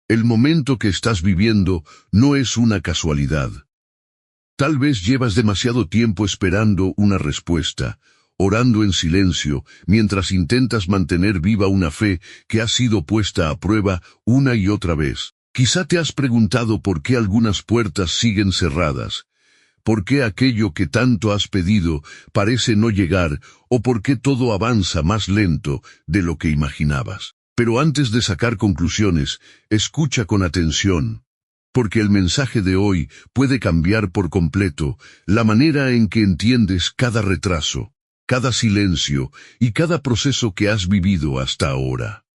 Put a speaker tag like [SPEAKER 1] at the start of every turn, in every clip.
[SPEAKER 1] El momento que estás viviendo no es una casualidad. Tal vez llevas demasiado tiempo esperando una respuesta, orando en silencio, mientras intentas mantener viva una fe que ha sido puesta a prueba una y otra vez. Quizá te has preguntado por qué algunas puertas siguen cerradas, por qué aquello que tanto has pedido parece no llegar, o por qué todo avanza más lento de lo que imaginabas. Pero antes de sacar conclusiones, escucha con atención, porque el mensaje de hoy puede cambiar por completo la manera en que entiendes cada retraso, cada silencio y cada proceso que has vivido hasta ahora.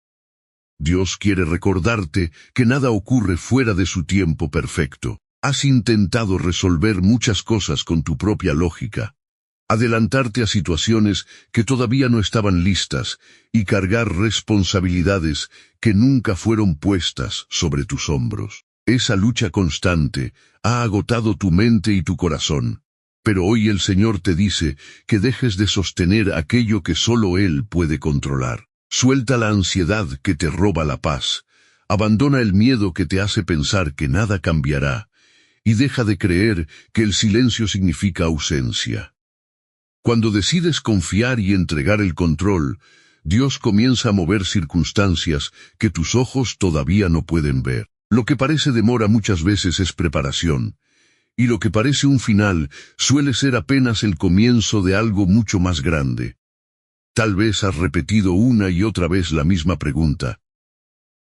[SPEAKER 1] Dios quiere recordarte que nada ocurre fuera de su tiempo perfecto. Has intentado resolver muchas cosas con tu propia lógica, adelantarte a situaciones que todavía no estaban listas y cargar responsabilidades que nunca fueron puestas sobre tus hombros. Esa lucha constante ha agotado tu mente y tu corazón, pero hoy el Señor te dice que dejes de sostener aquello que solo Él puede controlar. Suelta la ansiedad que te roba la paz, abandona el miedo que te hace pensar que nada cambiará, y deja de creer que el silencio significa ausencia. Cuando decides confiar y entregar el control, Dios comienza a mover circunstancias que tus ojos todavía no pueden ver. Lo que parece demora muchas veces es preparación, y lo que parece un final suele ser apenas el comienzo de algo mucho más grande. Tal vez has repetido una y otra vez la misma pregunta.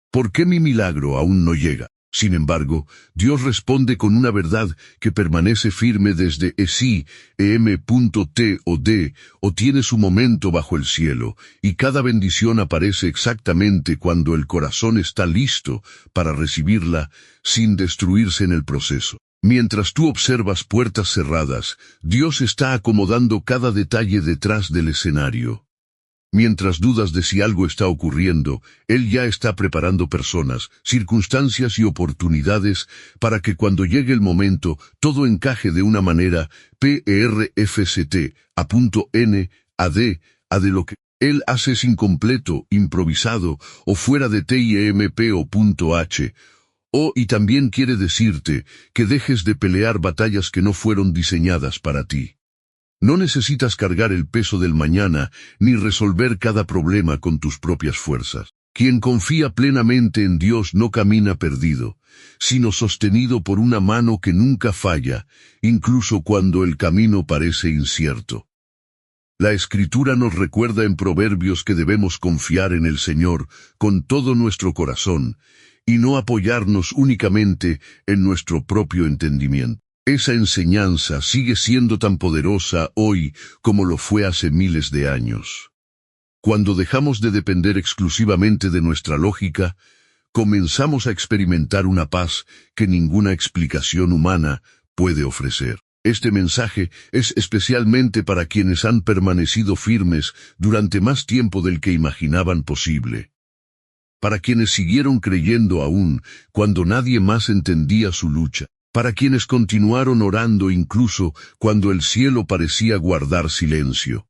[SPEAKER 1] ¿Por qué mi milagro aún no llega? Sin embargo, Dios responde con una verdad que permanece firme desde Esi, em.t o d, o tiene su momento bajo el cielo, y cada bendición aparece exactamente cuando el corazón está listo para recibirla, sin destruirse en el proceso. Mientras tú observas puertas cerradas, Dios está acomodando cada detalle detrás del escenario. Mientras dudas de si algo está ocurriendo, Él ya está preparando personas, circunstancias y oportunidades para que cuando llegue el momento, todo encaje de una manera perfect, a de lo que Él hace es incompleto, improvisado, o fuera de timp.h. Y también quiere decirte que dejes de pelear batallas que no fueron diseñadas para ti. No necesitas cargar el peso del mañana, ni resolver cada problema con tus propias fuerzas. Quien confía plenamente en Dios no camina perdido, sino sostenido por una mano que nunca falla, incluso cuando el camino parece incierto. La Escritura nos recuerda en Proverbios que debemos confiar en el Señor con todo nuestro corazón, y no apoyarnos únicamente en nuestro propio entendimiento. Esa enseñanza sigue siendo tan poderosa hoy como lo fue hace miles de años. Cuando dejamos de depender exclusivamente de nuestra lógica, comenzamos a experimentar una paz que ninguna explicación humana puede ofrecer. Este mensaje es especialmente para quienes han permanecido firmes durante más tiempo del que imaginaban posible. Para quienes siguieron creyendo aún cuando nadie más entendía su lucha. Para quienes continuaron orando incluso cuando el cielo parecía guardar silencio.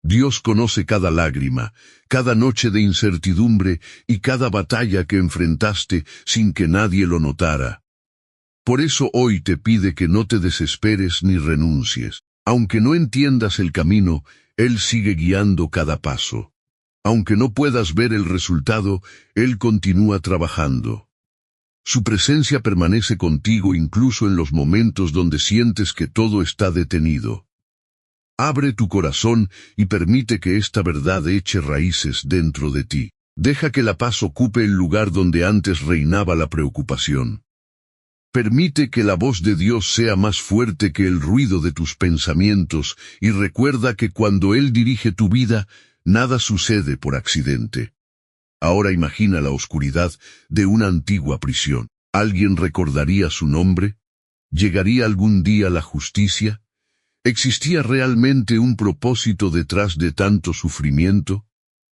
[SPEAKER 1] Dios conoce cada lágrima, cada noche de incertidumbre y cada batalla que enfrentaste sin que nadie lo notara. Por eso hoy te pide que no te desesperes ni renuncies. Aunque no entiendas el camino, Él sigue guiando cada paso. Aunque no puedas ver el resultado, Él continúa trabajando. Su presencia permanece contigo incluso en los momentos donde sientes que todo está detenido. Abre tu corazón y permite que esta verdad eche raíces dentro de ti. Deja que la paz ocupe el lugar donde antes reinaba la preocupación. Permite que la voz de Dios sea más fuerte que el ruido de tus pensamientos y recuerda que cuando Él dirige tu vida, nada sucede por accidente. Ahora imagina la oscuridad de una antigua prisión. ¿Alguien recordaría su nombre? ¿Llegaría algún día la justicia? ¿Existía realmente un propósito detrás de tanto sufrimiento?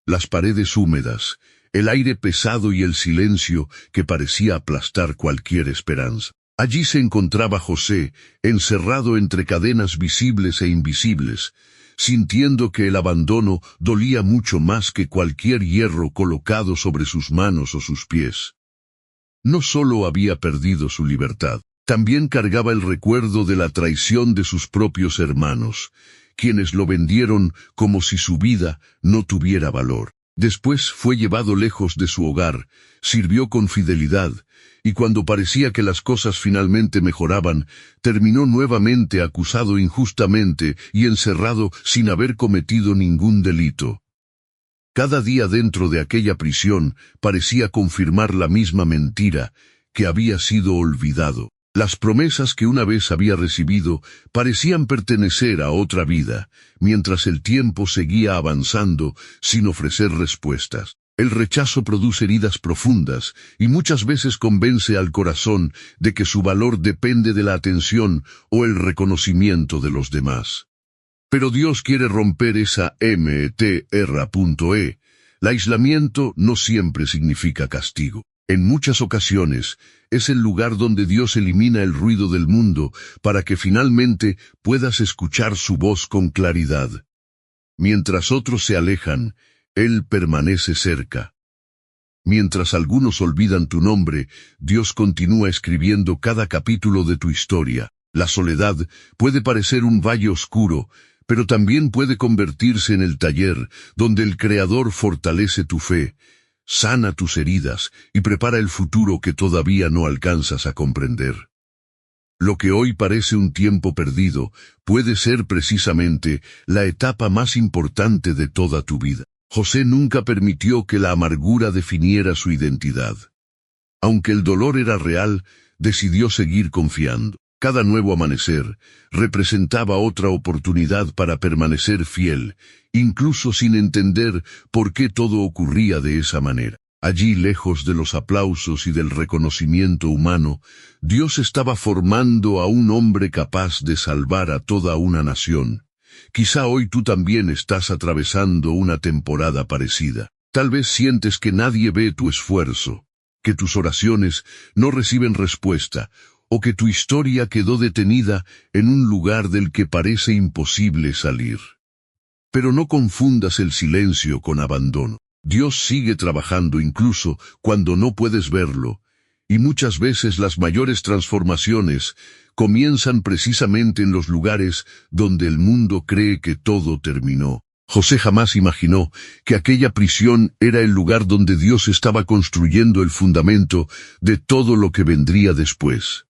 [SPEAKER 1] Las paredes húmedas, el aire pesado y el silencio que parecía aplastar cualquier esperanza. Allí se encontraba José, encerrado entre cadenas visibles e invisibles, sintiendo que el abandono dolía mucho más que cualquier hierro colocado sobre sus manos o sus pies. no solo había perdido su libertad, también cargaba el recuerdo de la traición de sus propios hermanos, quienes lo vendieron como si su vida no tuviera valor. Después fue llevado lejos de su hogar, sirvió con fidelidad, y cuando parecía que las cosas finalmente mejoraban, terminó nuevamente acusado injustamente y encerrado sin haber cometido ningún delito. Cada día dentro de aquella prisión parecía confirmar la misma mentira, que había sido olvidado. Las promesas que una vez había recibido parecían pertenecer a otra vida, mientras el tiempo seguía avanzando sin ofrecer respuestas. El rechazo produce heridas profundas y muchas veces convence al corazón de que su valor depende de la atención o el reconocimiento de los demás. Pero Dios quiere romper esa MTR.E. El aislamiento no siempre significa castigo. En muchas ocasiones, es el lugar donde Dios elimina el ruido del mundo para que finalmente puedas escuchar su voz con claridad. Mientras otros se alejan, Él permanece cerca. Mientras algunos olvidan tu nombre, Dios continúa escribiendo cada capítulo de tu historia. La soledad puede parecer un valle oscuro, pero también puede convertirse en el taller donde el Creador fortalece tu fe, sana tus heridas y prepara el futuro que todavía no alcanzas a comprender. Lo que hoy parece un tiempo perdido puede ser precisamente la etapa más importante de toda tu vida. José nunca permitió que la amargura definiera su identidad. Aunque el dolor era real, decidió seguir confiando. Cada nuevo amanecer representaba otra oportunidad para permanecer fiel, incluso sin entender por qué todo ocurría de esa manera. Allí, lejos de los aplausos y del reconocimiento humano, Dios estaba formando a un hombre capaz de salvar a toda una nación. Quizá hoy tú también estás atravesando una temporada parecida. Tal vez sientes que nadie ve tu esfuerzo, que tus oraciones no reciben respuesta, o que tu historia quedó detenida en un lugar del que parece imposible salir. Pero no confundas el silencio con abandono. Dios sigue trabajando incluso cuando no puedes verlo, y muchas veces las mayores transformaciones comienzan precisamente en los lugares donde el mundo cree que todo terminó. José jamás imaginó que aquella prisión era el lugar donde Dios estaba construyendo el fundamento de todo lo que vendría después.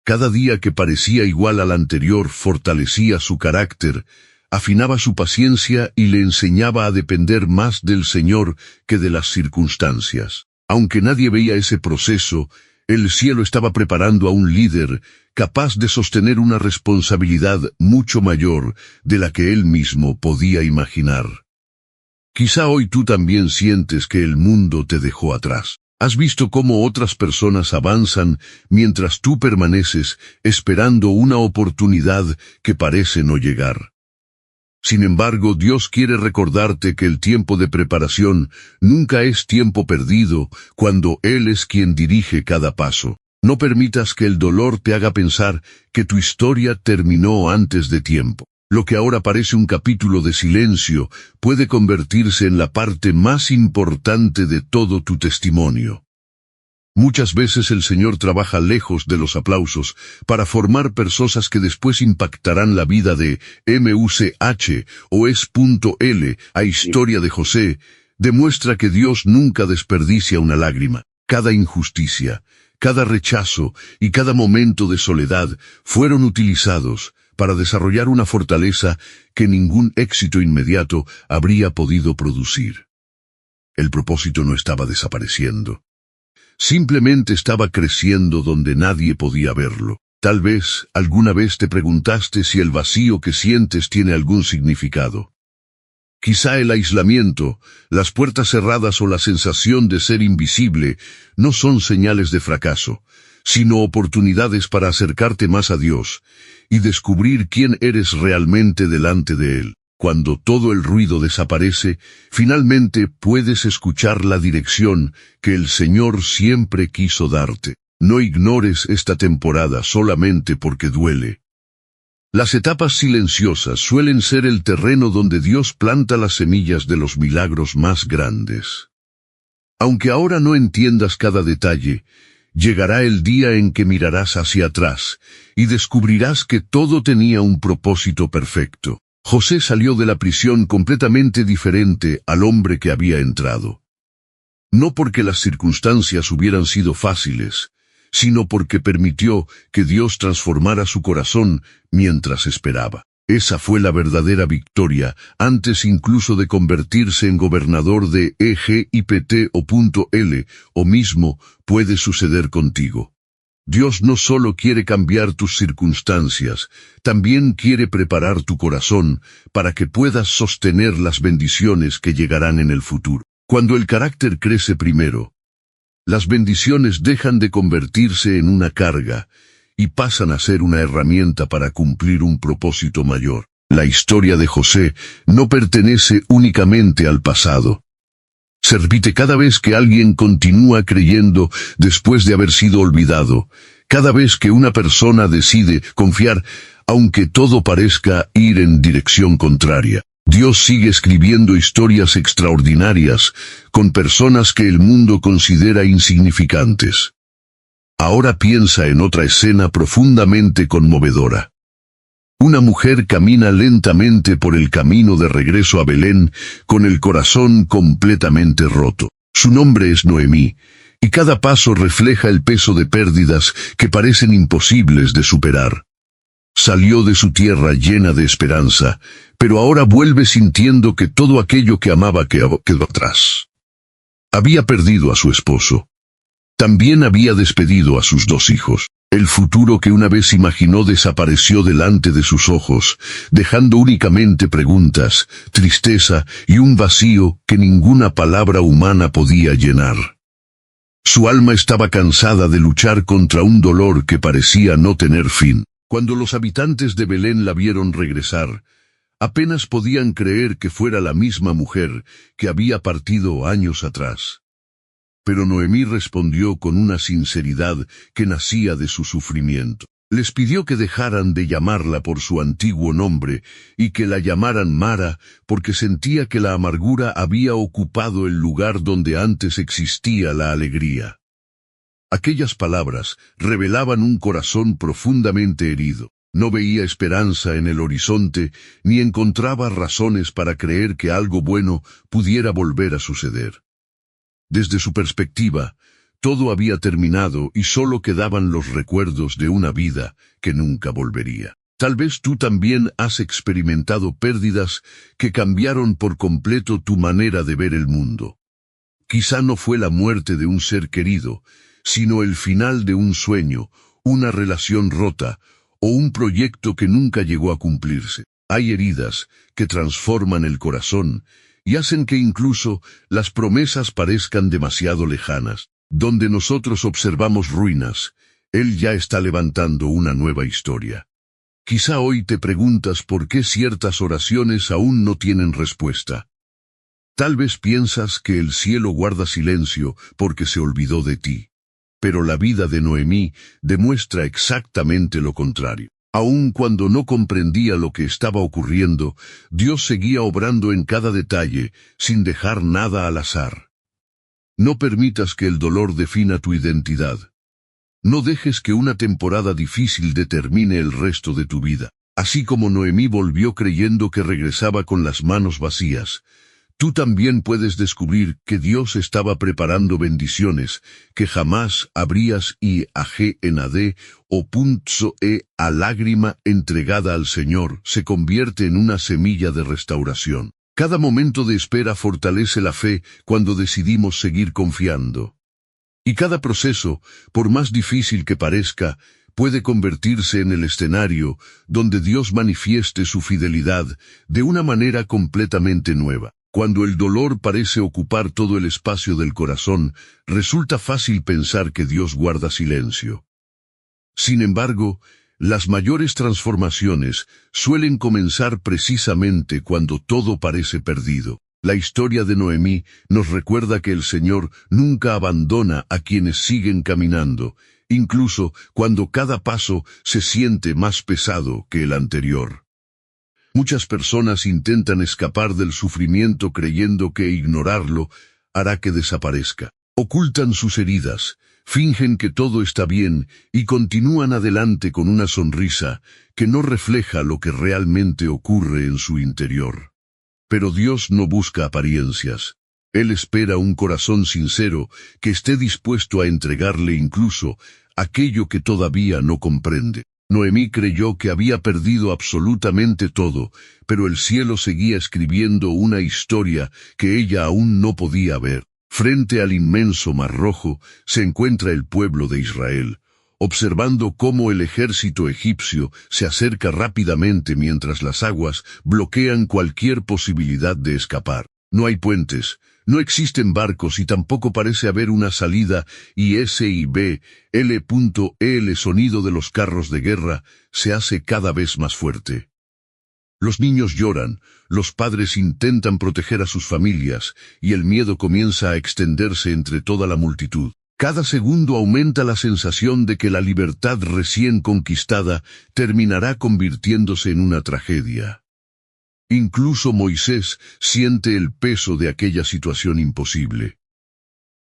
[SPEAKER 1] Cada día que parecía igual al anterior fortalecía su carácter, afinaba su paciencia y le enseñaba a depender más del Señor que de las circunstancias. Aunque nadie veía ese proceso, el cielo estaba preparando a un líder capaz de sostener una responsabilidad mucho mayor de la que él mismo podía imaginar. Quizá hoy tú también sientes que el mundo te dejó atrás. Has visto cómo otras personas avanzan mientras tú permaneces esperando una oportunidad que parece no llegar. Sin embargo, Dios quiere recordarte que el tiempo de preparación nunca es tiempo perdido cuando Él es quien dirige cada paso. No permitas que el dolor te haga pensar que tu historia terminó antes de tiempo. Lo que ahora parece un capítulo de silencio puede convertirse en la parte más importante de todo tu testimonio. Muchas veces el Señor trabaja lejos de los aplausos para formar personas que después impactarán la vida de MUCH o S.L. A historia de José demuestra que Dios nunca desperdicia una lágrima. Cada injusticia, cada rechazo y cada momento de soledad fueron utilizados para desarrollar una fortaleza que ningún éxito inmediato habría podido producir. El propósito no estaba desapareciendo. Simplemente estaba creciendo donde nadie podía verlo. Tal vez alguna vez te preguntaste si el vacío que sientes tiene algún significado. Quizá el aislamiento, las puertas cerradas o la sensación de ser invisible no son señales de fracaso, sino oportunidades para acercarte más a Dios y descubrir quién eres realmente delante de Él. Cuando todo el ruido desaparece, finalmente puedes escuchar la dirección que el Señor siempre quiso darte. No ignores esta temporada solamente porque duele. Las etapas silenciosas suelen ser el terreno donde Dios planta las semillas de los milagros más grandes. Aunque ahora no entiendas cada detalle, Llegará el día en que mirarás hacia atrás y descubrirás que todo tenía un propósito perfecto. José salió de la prisión completamente diferente al hombre que había entrado. No porque las circunstancias hubieran sido fáciles, sino porque permitió que Dios transformara su corazón mientras esperaba. Esa fue la verdadera victoria, antes incluso de convertirse en gobernador de Egipto o mismo puede suceder contigo. Dios no solo quiere cambiar tus circunstancias, también quiere preparar tu corazón para que puedas sostener las bendiciones que llegarán en el futuro. Cuando el carácter crece primero, las bendiciones dejan de convertirse en una carga y pasan a ser una herramienta para cumplir un propósito mayor. La historia de José no pertenece únicamente al pasado. Se repite cada vez que alguien continúa creyendo después de haber sido olvidado, cada vez que una persona decide confiar, aunque todo parezca ir en dirección contraria. Dios sigue escribiendo historias extraordinarias con personas que el mundo considera insignificantes. Ahora piensa en otra escena profundamente conmovedora. Una mujer camina lentamente por el camino de regreso a Belén con el corazón completamente roto. Su nombre es Noemí, y cada paso refleja el peso de pérdidas que parecen imposibles de superar. Salió de su tierra llena de esperanza, pero ahora vuelve sintiendo que todo aquello que amaba quedó atrás. Había perdido a su esposo. También había despedido a sus 2 hijos. El futuro que una vez imaginó desapareció delante de sus ojos, dejando únicamente preguntas, tristeza y un vacío que ninguna palabra humana podía llenar. Su alma estaba cansada de luchar contra un dolor que parecía no tener fin. Cuando los habitantes de Belén la vieron regresar, apenas podían creer que fuera la misma mujer que había partido años atrás. Pero Noemí respondió con una sinceridad que nacía de su sufrimiento. Les pidió que dejaran de llamarla por su antiguo nombre y que la llamaran Mara porque sentía que la amargura había ocupado el lugar donde antes existía la alegría. Aquellas palabras revelaban un corazón profundamente herido. No veía esperanza en el horizonte ni encontraba razones para creer que algo bueno pudiera volver a suceder. Desde su perspectiva, todo había terminado y solo quedaban los recuerdos de una vida que nunca volvería. Tal vez tú también has experimentado pérdidas que cambiaron por completo tu manera de ver el mundo. Quizá no fue la muerte de un ser querido, sino el final de un sueño, una relación rota o un proyecto que nunca llegó a cumplirse. Hay heridas que transforman el corazón y hacen que incluso las promesas parezcan demasiado lejanas. Donde nosotros observamos ruinas, Él ya está levantando una nueva historia. Quizá hoy te preguntas por qué ciertas oraciones aún no tienen respuesta. Tal vez piensas que el cielo guarda silencio porque se olvidó de ti. Pero la vida de Noemí demuestra exactamente lo contrario. Aun cuando no comprendía lo que estaba ocurriendo, Dios seguía obrando en cada detalle, sin dejar nada al azar. No permitas que el dolor defina tu identidad. No dejes que una temporada difícil determine el resto de tu vida. Así como Noemí volvió creyendo que regresaba con las manos vacías, tú también puedes descubrir que Dios estaba preparando bendiciones que jamás habrías imaginado. A lágrima entregada al Señor se convierte en una semilla de restauración. Cada momento de espera fortalece la fe cuando decidimos seguir confiando. Y cada proceso, por más difícil que parezca, puede convertirse en el escenario donde Dios manifieste su fidelidad de una manera completamente nueva. Cuando el dolor parece ocupar todo el espacio del corazón, resulta fácil pensar que Dios guarda silencio. Sin embargo, las mayores transformaciones suelen comenzar precisamente cuando todo parece perdido. La historia de Noemí nos recuerda que el Señor nunca abandona a quienes siguen caminando, incluso cuando cada paso se siente más pesado que el anterior. Muchas personas intentan escapar del sufrimiento creyendo que ignorarlo hará que desaparezca. Ocultan sus heridas, fingen que todo está bien y continúan adelante con una sonrisa que no refleja lo que realmente ocurre en su interior. Pero Dios no busca apariencias. Él espera un corazón sincero que esté dispuesto a entregarle incluso aquello que todavía no comprende. Noemí creyó que había perdido absolutamente todo, pero el cielo seguía escribiendo una historia que ella aún no podía ver. Frente al inmenso Mar Rojo se encuentra el pueblo de Israel, observando cómo el ejército egipcio se acerca rápidamente mientras las aguas bloquean cualquier posibilidad de escapar. No hay puentes, no existen barcos y tampoco parece haber una salida, y el sonido de los carros de guerra se hace cada vez más fuerte. Los niños lloran, los padres intentan proteger a sus familias, y el miedo comienza a extenderse entre toda la multitud. Cada segundo aumenta la sensación de que la libertad recién conquistada terminará convirtiéndose en una tragedia. Incluso Moisés siente el peso de aquella situación imposible.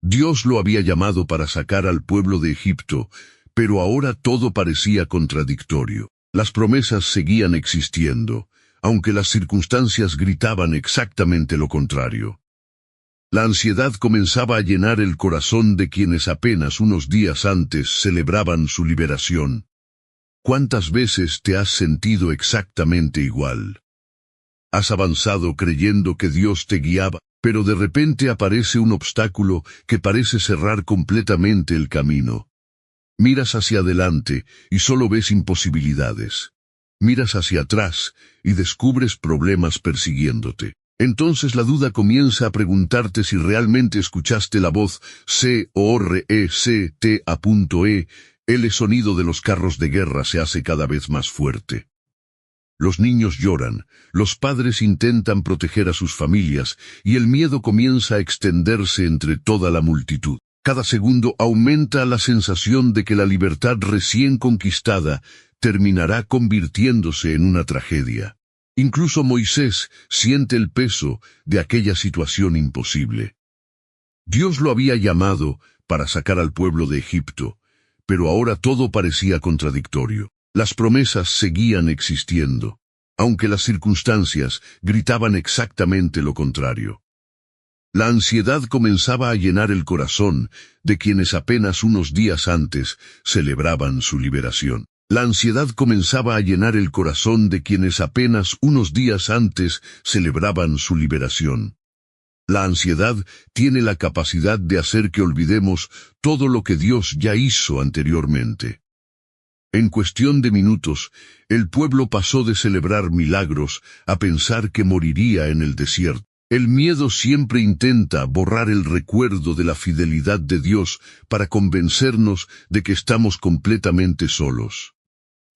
[SPEAKER 1] Dios lo había llamado para sacar al pueblo de Egipto, pero ahora todo parecía contradictorio. Las promesas seguían existiendo, aunque las circunstancias gritaban exactamente lo contrario. La ansiedad comenzaba a llenar el corazón de quienes apenas unos días antes celebraban su liberación. ¿Cuántas veces te has sentido exactamente igual? Has avanzado creyendo que Dios te guiaba, pero de repente aparece un obstáculo que parece cerrar completamente el camino. Miras hacia adelante y solo ves imposibilidades. Miras hacia atrás y descubres problemas persiguiéndote. Entonces la duda comienza a preguntarte si realmente escuchaste la voz CORECTA.E. El sonido de los carros de guerra se hace cada vez más fuerte. Los niños lloran, los padres intentan proteger a sus familias y el miedo comienza a extenderse entre toda la multitud. Cada segundo aumenta la sensación de que la libertad recién conquistada terminará convirtiéndose en una tragedia. Incluso Moisés siente el peso de aquella situación imposible. Dios lo había llamado para sacar al pueblo de Egipto, pero ahora todo parecía contradictorio. Las promesas seguían existiendo, aunque las circunstancias gritaban exactamente lo contrario. La ansiedad comenzaba a llenar el corazón de quienes apenas unos días antes celebraban su liberación. La ansiedad comenzaba a llenar el corazón de quienes apenas unos días antes celebraban su liberación. La ansiedad tiene la capacidad de hacer que olvidemos todo lo que Dios ya hizo anteriormente. En cuestión de minutos, el pueblo pasó de celebrar milagros a pensar que moriría en el desierto. El miedo siempre intenta borrar el recuerdo de la fidelidad de Dios para convencernos de que estamos completamente solos.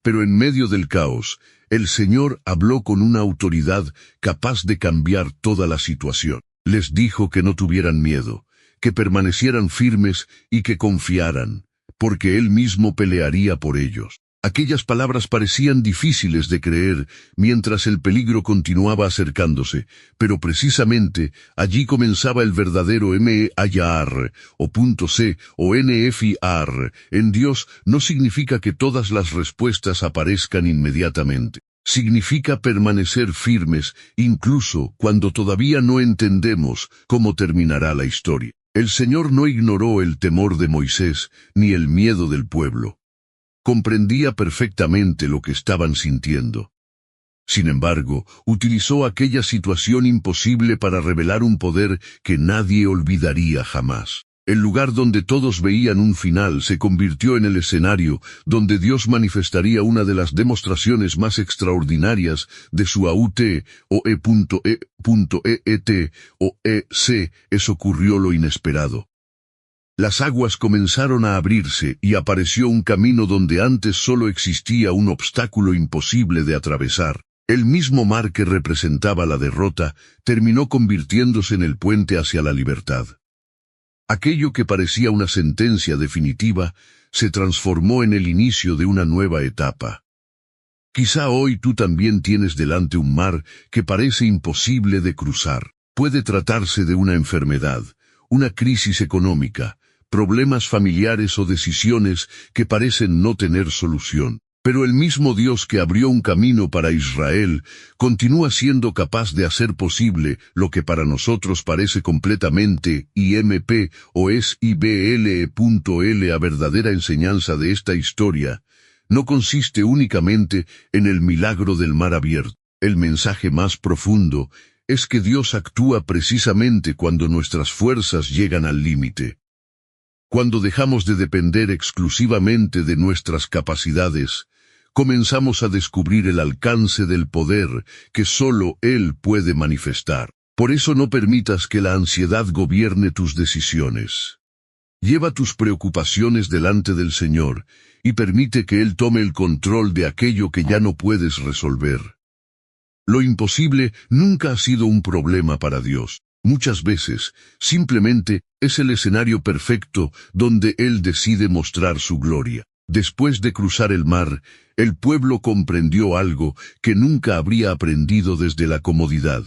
[SPEAKER 1] Pero en medio del caos, el Señor habló con una autoridad capaz de cambiar toda la situación. Les dijo que no tuvieran miedo, que permanecieran firmes y que confiaran, porque Él mismo pelearía por ellos. Aquellas palabras parecían difíciles de creer mientras el peligro continuaba acercándose, pero precisamente allí comenzaba el verdadero MEAYAR, o NFIAR. En Dios no significa que todas las respuestas aparezcan inmediatamente. Significa permanecer firmes, incluso cuando todavía no entendemos cómo terminará la historia. El Señor no ignoró el temor de Moisés, ni el miedo del pueblo. Comprendía perfectamente lo que estaban sintiendo. Sin embargo, utilizó aquella situación imposible para revelar un poder que nadie olvidaría jamás. El lugar donde todos veían un final se convirtió en el escenario donde Dios manifestaría una de las demostraciones más extraordinarias de su AUT, o E.E.T. o E.C. Ocurrió lo inesperado. Las aguas comenzaron a abrirse y apareció un camino donde antes solo existía un obstáculo imposible de atravesar. El mismo mar que representaba la derrota terminó convirtiéndose en el puente hacia la libertad. Aquello que parecía una sentencia definitiva se transformó en el inicio de una nueva etapa. Quizá hoy tú también tienes delante un mar que parece imposible de cruzar. Puede tratarse de una enfermedad, una crisis económica, problemas familiares o decisiones que parecen no tener solución. Pero el mismo Dios que abrió un camino para Israel, continúa siendo capaz de hacer posible lo que para nosotros parece completamente IMP o es IBL.L. La verdadera enseñanza de esta historia no consiste únicamente en el milagro del mar abierto. El mensaje más profundo es que Dios actúa precisamente cuando nuestras fuerzas llegan al límite. Cuando dejamos de depender exclusivamente de nuestras capacidades, comenzamos a descubrir el alcance del poder que solo Él puede manifestar. Por eso no permitas que la ansiedad gobierne tus decisiones. Lleva tus preocupaciones delante del Señor y permite que Él tome el control de aquello que ya no puedes resolver. Lo imposible nunca ha sido un problema para Dios. Muchas veces, simplemente, es el escenario perfecto donde Él decide mostrar su gloria. Después de cruzar el mar, el pueblo comprendió algo que nunca habría aprendido desde la comodidad.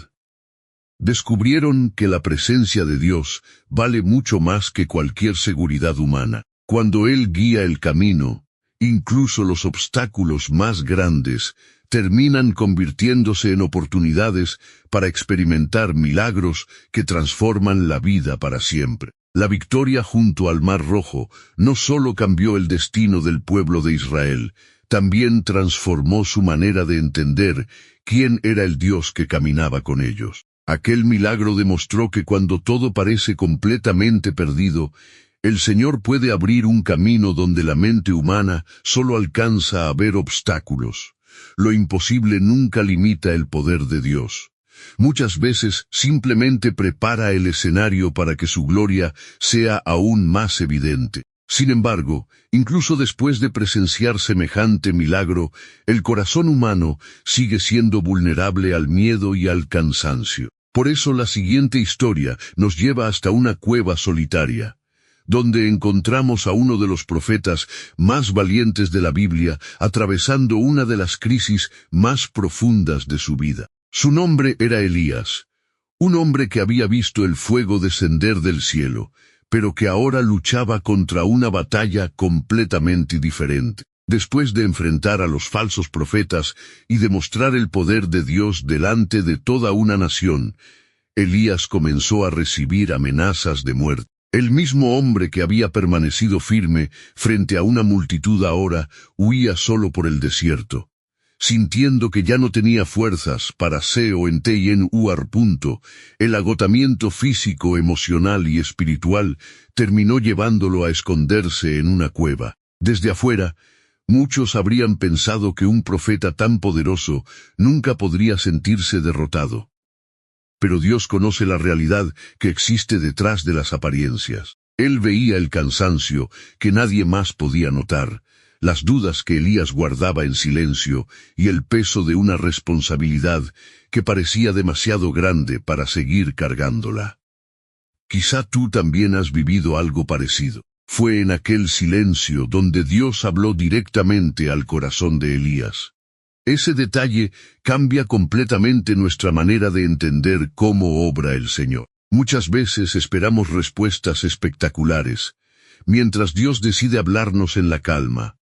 [SPEAKER 1] Descubrieron que la presencia de Dios vale mucho más que cualquier seguridad humana. Cuando Él guía el camino, incluso los obstáculos más grandes terminan convirtiéndose en oportunidades para experimentar milagros que transforman la vida para siempre. La victoria junto al Mar Rojo no solo cambió el destino del pueblo de Israel, también transformó su manera de entender quién era el Dios que caminaba con ellos. Aquel milagro demostró que cuando todo parece completamente perdido, el Señor puede abrir un camino donde la mente humana solo alcanza a ver obstáculos. Lo imposible nunca limita el poder de Dios. Muchas veces simplemente prepara el escenario para que su gloria sea aún más evidente. Sin embargo, incluso después de presenciar semejante milagro, el corazón humano sigue siendo vulnerable al miedo y al cansancio. Por eso la siguiente historia nos lleva hasta una cueva solitaria, donde encontramos a uno de los profetas más valientes de la Biblia atravesando una de las crisis más profundas de su vida. Su nombre era Elías, un hombre que había visto el fuego descender del cielo, pero que ahora luchaba contra una batalla completamente diferente. Después de enfrentar a los falsos profetas y demostrar el poder de Dios delante de toda una nación, Elías comenzó a recibir amenazas de muerte. El mismo hombre que había permanecido firme frente a una multitud ahora huía solo por el desierto. Sintiendo que ya no tenía fuerzas para CONTINUAR. El agotamiento físico, emocional y espiritual terminó llevándolo a esconderse en una cueva. Desde afuera, muchos habrían pensado que un profeta tan poderoso nunca podría sentirse derrotado. Pero Dios conoce la realidad que existe detrás de las apariencias. Él veía el cansancio que nadie más podía notar, las dudas que Elías guardaba en silencio y el peso de una responsabilidad que parecía demasiado grande para seguir cargándola. Quizá tú también has vivido algo parecido. Fue en aquel silencio donde Dios habló directamente al corazón de Elías. Ese detalle cambia completamente nuestra manera de entender cómo obra el Señor. Muchas veces esperamos respuestas espectaculares, mientras Dios decide hablarnos en la calma.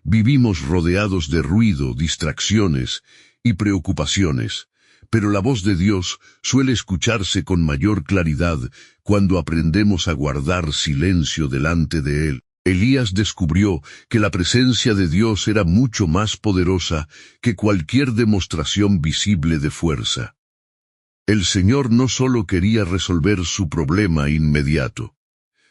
[SPEAKER 1] Vivimos rodeados de ruido, distracciones y preocupaciones, pero la voz de Dios suele escucharse con mayor claridad cuando aprendemos a guardar silencio delante de Él. Elías descubrió que la presencia de Dios era mucho más poderosa que cualquier demostración visible de fuerza. El Señor no solo quería resolver su problema inmediato,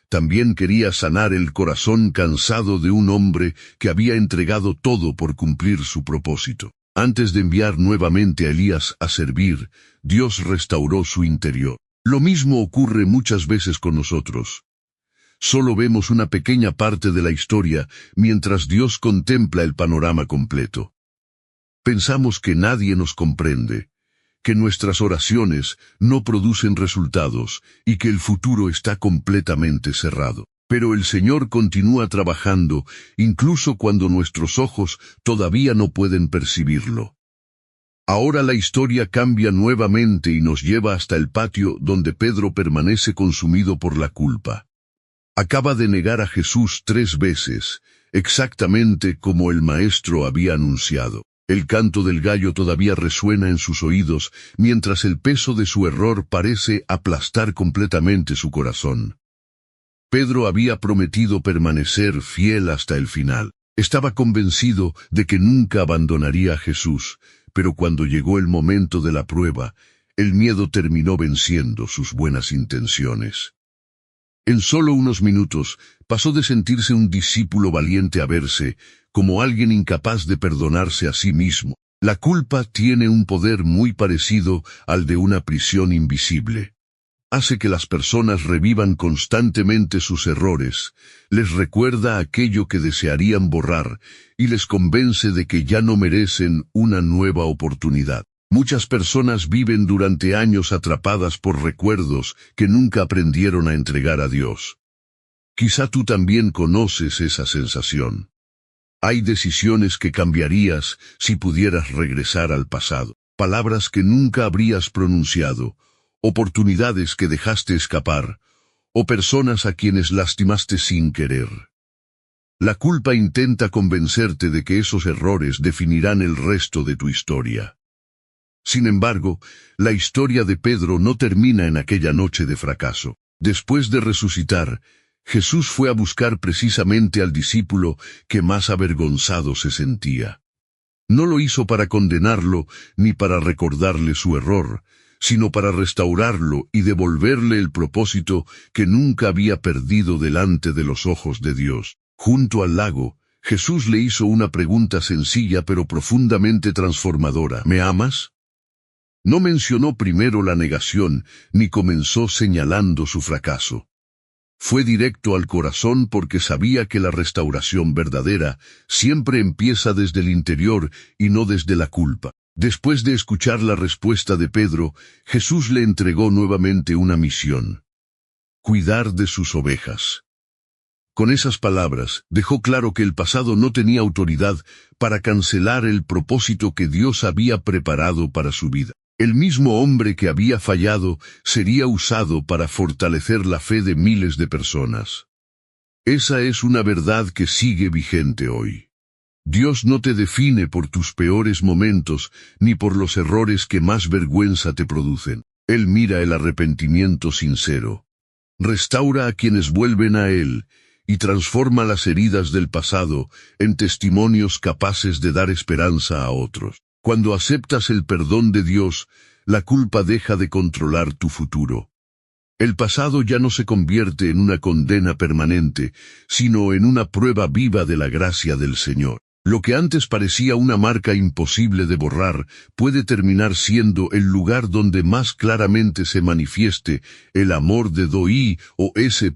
[SPEAKER 1] también quería sanar el corazón cansado de un hombre que había entregado todo por cumplir su propósito. Antes de enviar nuevamente a Elías a servir, Dios restauró su interior. Lo mismo ocurre muchas veces con nosotros. Solo vemos una pequeña parte de la historia mientras Dios contempla el panorama completo. Pensamos que nadie nos comprende, que nuestras oraciones no producen resultados y que el futuro está completamente cerrado. Pero el Señor continúa trabajando, incluso cuando nuestros ojos todavía no pueden percibirlo. Ahora la historia cambia nuevamente y nos lleva hasta el patio donde Pedro permanece consumido por la culpa. Acaba de negar a Jesús 3 veces, exactamente como el Maestro había anunciado. El canto del gallo todavía resuena en sus oídos, mientras el peso de su error parece aplastar completamente su corazón. Pedro había prometido permanecer fiel hasta el final. Estaba convencido de que nunca abandonaría a Jesús, pero cuando llegó el momento de la prueba, el miedo terminó venciendo sus buenas intenciones. En solo unos minutos, pasó de sentirse un discípulo valiente a verse como alguien incapaz de perdonarse a sí mismo. La culpa tiene un poder muy parecido al de una prisión invisible. Hace que las personas revivan constantemente sus errores, les recuerda aquello que desearían borrar y les convence de que ya no merecen una nueva oportunidad. Muchas personas viven durante años atrapadas por recuerdos que nunca aprendieron a entregar a Dios. Quizá tú también conoces esa sensación. Hay decisiones que cambiarías si pudieras regresar al pasado, palabras que nunca habrías pronunciado, oportunidades que dejaste escapar, o personas a quienes lastimaste sin querer. La culpa intenta convencerte de que esos errores definirán el resto de tu historia. Sin embargo, la historia de Pedro no termina en aquella noche de fracaso. Después de resucitar, Jesús fue a buscar precisamente al discípulo que más avergonzado se sentía. No lo hizo para condenarlo ni para recordarle su error, sino para restaurarlo y devolverle el propósito que nunca había perdido delante de los ojos de Dios. Junto al lago, Jesús le hizo una pregunta sencilla pero profundamente transformadora. ¿Me amas? No mencionó primero la negación, ni comenzó señalando su fracaso. Fue directo al corazón porque sabía que la restauración verdadera siempre empieza desde el interior y no desde la culpa. Después de escuchar la respuesta de Pedro, Jesús le entregó nuevamente una misión: cuidar de sus ovejas. Con esas palabras, dejó claro que el pasado no tenía autoridad para cancelar el propósito que Dios había preparado para su vida. El mismo hombre que había fallado sería usado para fortalecer la fe de miles de personas. Esa es una verdad que sigue vigente hoy. Dios no te define por tus peores momentos ni por los errores que más vergüenza te producen. Él mira el arrepentimiento sincero. Restaura a quienes vuelven a Él y transforma las heridas del pasado en testimonios capaces de dar esperanza a otros. Cuando aceptas el perdón de Dios, la culpa deja de controlar tu futuro. El pasado ya no se convierte en una condena permanente, sino en una prueba viva de la gracia del Señor. Lo que antes parecía una marca imposible de borrar, puede terminar siendo el lugar donde más claramente se manifieste el amor de Doi o S.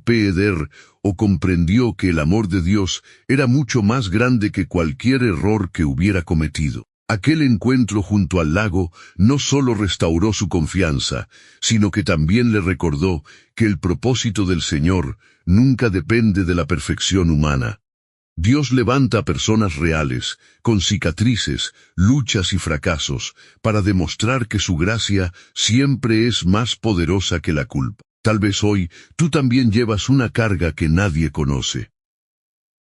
[SPEAKER 1] Peder, o comprendió que el amor de Dios era mucho más grande que cualquier error que hubiera cometido. Aquel encuentro junto al lago no solo restauró su confianza, sino que también le recordó que el propósito del Señor nunca depende de la perfección humana. Dios levanta a personas reales, con cicatrices, luchas y fracasos, para demostrar que su gracia siempre es más poderosa que la culpa. Tal vez hoy tú también llevas una carga que nadie conoce.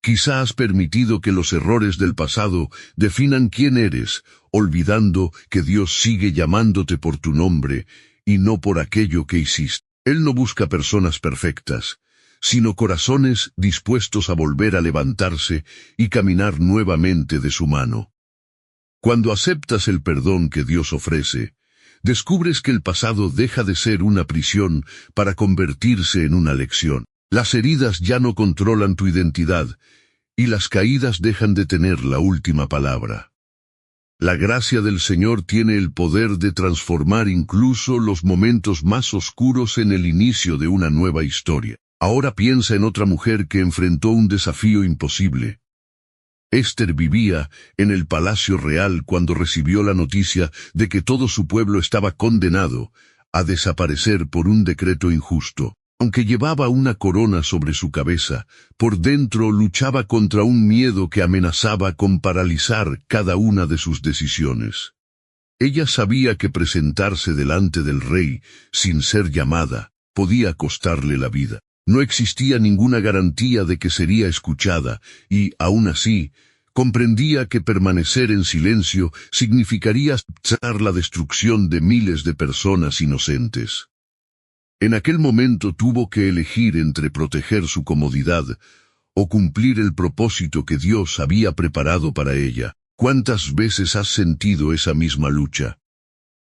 [SPEAKER 1] Quizá has permitido que los errores del pasado definan quién eres, olvidando que Dios sigue llamándote por tu nombre y no por aquello que hiciste. Él no busca personas perfectas, sino corazones dispuestos a volver a levantarse y caminar nuevamente de su mano. Cuando aceptas el perdón que Dios ofrece, descubres que el pasado deja de ser una prisión para convertirse en una lección. Las heridas ya no controlan tu identidad, y las caídas dejan de tener la última palabra. La gracia del Señor tiene el poder de transformar incluso los momentos más oscuros en el inicio de una nueva historia. Ahora piensa en otra mujer que enfrentó un desafío imposible. Esther vivía en el palacio real cuando recibió la noticia de que todo su pueblo estaba condenado a desaparecer por un decreto injusto. Aunque llevaba una corona sobre su cabeza, por dentro luchaba contra un miedo que amenazaba con paralizar cada una de sus decisiones. Ella sabía que presentarse delante del rey, sin ser llamada, podía costarle la vida. No existía ninguna garantía de que sería escuchada, y, aún así, comprendía que permanecer en silencio significaría aceptar la destrucción de miles de personas inocentes. En aquel momento tuvo que elegir entre proteger su comodidad o cumplir el propósito que Dios había preparado para ella. ¿Cuántas veces has sentido esa misma lucha?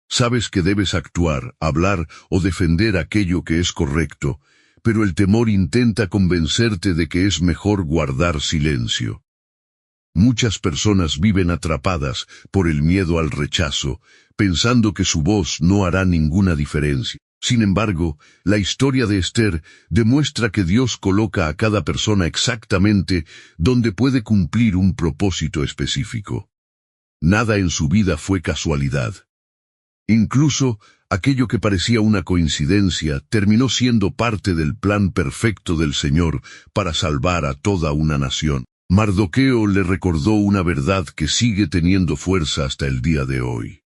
[SPEAKER 1] Sabes que debes actuar, hablar o defender aquello que es correcto, pero el temor intenta convencerte de que es mejor guardar silencio. Muchas personas viven atrapadas por el miedo al rechazo, pensando que su voz no hará ninguna diferencia. Sin embargo, la historia de Esther demuestra que Dios coloca a cada persona exactamente donde puede cumplir un propósito específico. Nada en su vida fue casualidad. Incluso, aquello que parecía una coincidencia terminó siendo parte del plan perfecto del Señor para salvar a toda una nación. Mardoqueo le recordó una verdad que sigue teniendo fuerza hasta el día de hoy.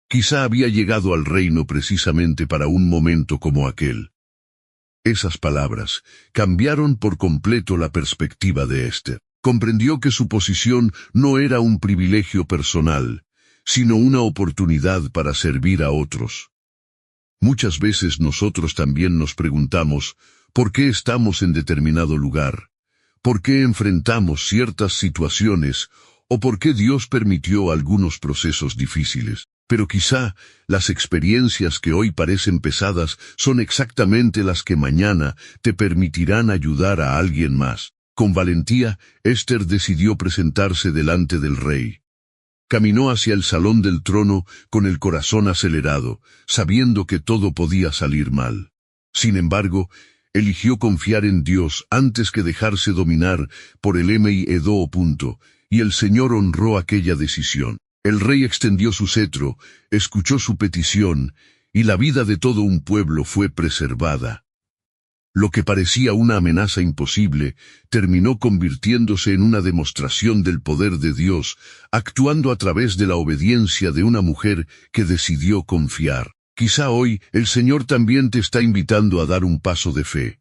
[SPEAKER 1] Quizá había llegado al reino precisamente para un momento como aquel. Esas palabras cambiaron por completo la perspectiva de Esther. Comprendió que su posición no era un privilegio personal, sino una oportunidad para servir a otros. Muchas veces nosotros también nos preguntamos, ¿por qué estamos en determinado lugar? ¿Por qué enfrentamos ciertas situaciones? ¿O por qué Dios permitió algunos procesos difíciles? Pero quizá las experiencias que hoy parecen pesadas son exactamente las que mañana te permitirán ayudar a alguien más. Con valentía, Esther decidió presentarse delante del rey. Caminó hacia el salón del trono con el corazón acelerado, sabiendo que todo podía salir mal. Sin embargo, eligió confiar en Dios antes que dejarse dominar por el miedo. Y el Señor honró aquella decisión. El rey extendió su cetro, escuchó su petición, y la vida de todo un pueblo fue preservada. Lo que parecía una amenaza imposible, terminó convirtiéndose en una demostración del poder de Dios, actuando a través de la obediencia de una mujer que decidió confiar. Quizá hoy el Señor también te está invitando a dar un paso de fe.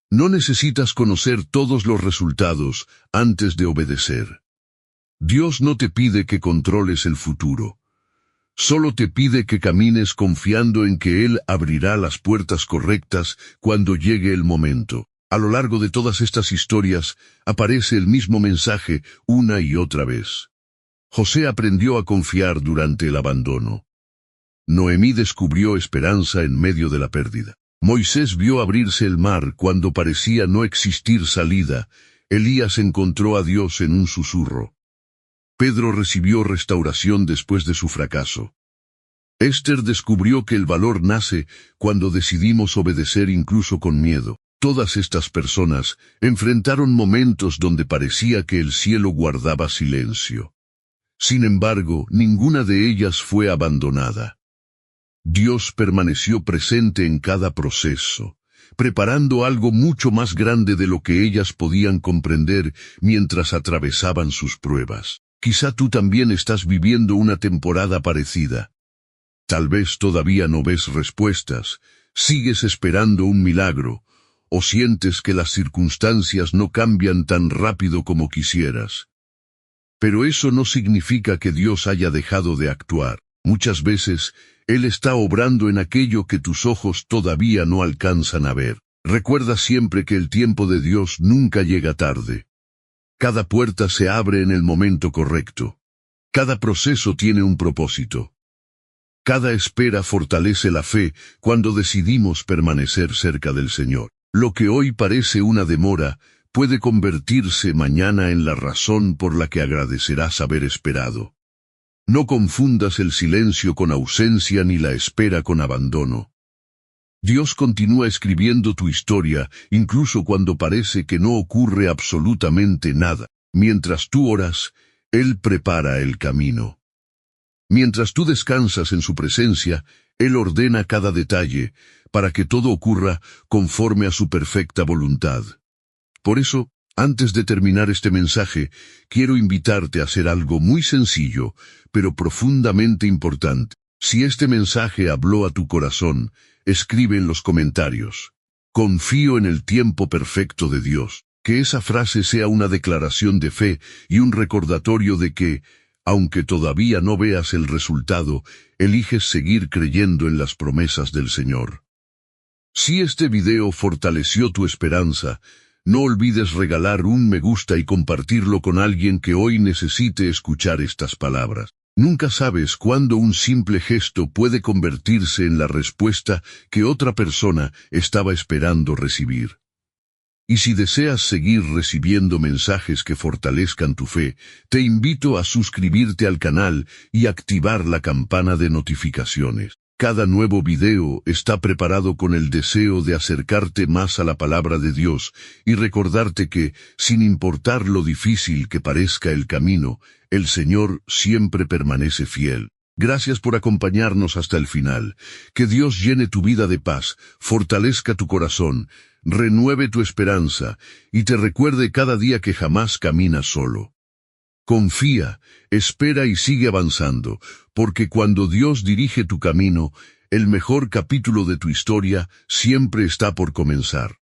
[SPEAKER 1] No necesitas conocer todos los resultados antes de obedecer. Dios no te pide que controles el futuro. Solo te pide que camines confiando en que Él abrirá las puertas correctas cuando llegue el momento. A lo largo de todas estas historias, aparece el mismo mensaje una y otra vez. José aprendió a confiar durante el abandono. Noemí descubrió esperanza en medio de la pérdida. Moisés vio abrirse el mar cuando parecía no existir salida. Elías encontró a Dios en un susurro. Pedro recibió restauración después de su fracaso. Esther descubrió que el valor nace cuando decidimos obedecer incluso con miedo. Todas estas personas enfrentaron momentos donde parecía que el cielo guardaba silencio. Sin embargo, ninguna de ellas fue abandonada. Dios permaneció presente en cada proceso, preparando algo mucho más grande de lo que ellas podían comprender mientras atravesaban sus pruebas. Quizá tú también estás viviendo una temporada parecida. Tal vez todavía no ves respuestas, sigues esperando un milagro, o sientes que las circunstancias no cambian tan rápido como quisieras. Pero eso no significa que Dios haya dejado de actuar. Muchas veces, Él está obrando en aquello que tus ojos todavía no alcanzan a ver. Recuerda siempre que el tiempo de Dios nunca llega tarde. Cada puerta se abre en el momento correcto. Cada proceso tiene un propósito. Cada espera fortalece la fe cuando decidimos permanecer cerca del Señor. Lo que hoy parece una demora, puede convertirse mañana en la razón por la que agradecerás haber esperado. No confundas el silencio con ausencia ni la espera con abandono. Dios continúa escribiendo tu historia, incluso cuando parece que no ocurre absolutamente nada. Mientras tú oras, Él prepara el camino. Mientras tú descansas en su presencia, Él ordena cada detalle, para que todo ocurra conforme a su perfecta voluntad. Por eso, antes de terminar este mensaje, quiero invitarte a hacer algo muy sencillo, pero profundamente importante. Si este mensaje habló a tu corazón, escribe en los comentarios: Confío en el tiempo perfecto de Dios. Que esa frase sea una declaración de fe y un recordatorio de que, aunque todavía no veas el resultado, eliges seguir creyendo en las promesas del Señor. Si este video fortaleció tu esperanza, no olvides regalar un me gusta y compartirlo con alguien que hoy necesite escuchar estas palabras. Nunca sabes cuándo un simple gesto puede convertirse en la respuesta que otra persona estaba esperando recibir. Y si deseas seguir recibiendo mensajes que fortalezcan tu fe, te invito a suscribirte al canal y activar la campana de notificaciones. Cada nuevo video está preparado con el deseo de acercarte más a la palabra de Dios y recordarte que, sin importar lo difícil que parezca el camino, el Señor siempre permanece fiel. Gracias por acompañarnos hasta el final. Que Dios llene tu vida de paz, fortalezca tu corazón, renueve tu esperanza y te recuerde cada día que jamás caminas solo. Confía, espera y sigue avanzando, porque cuando Dios dirige tu camino, el mejor capítulo de tu historia siempre está por comenzar.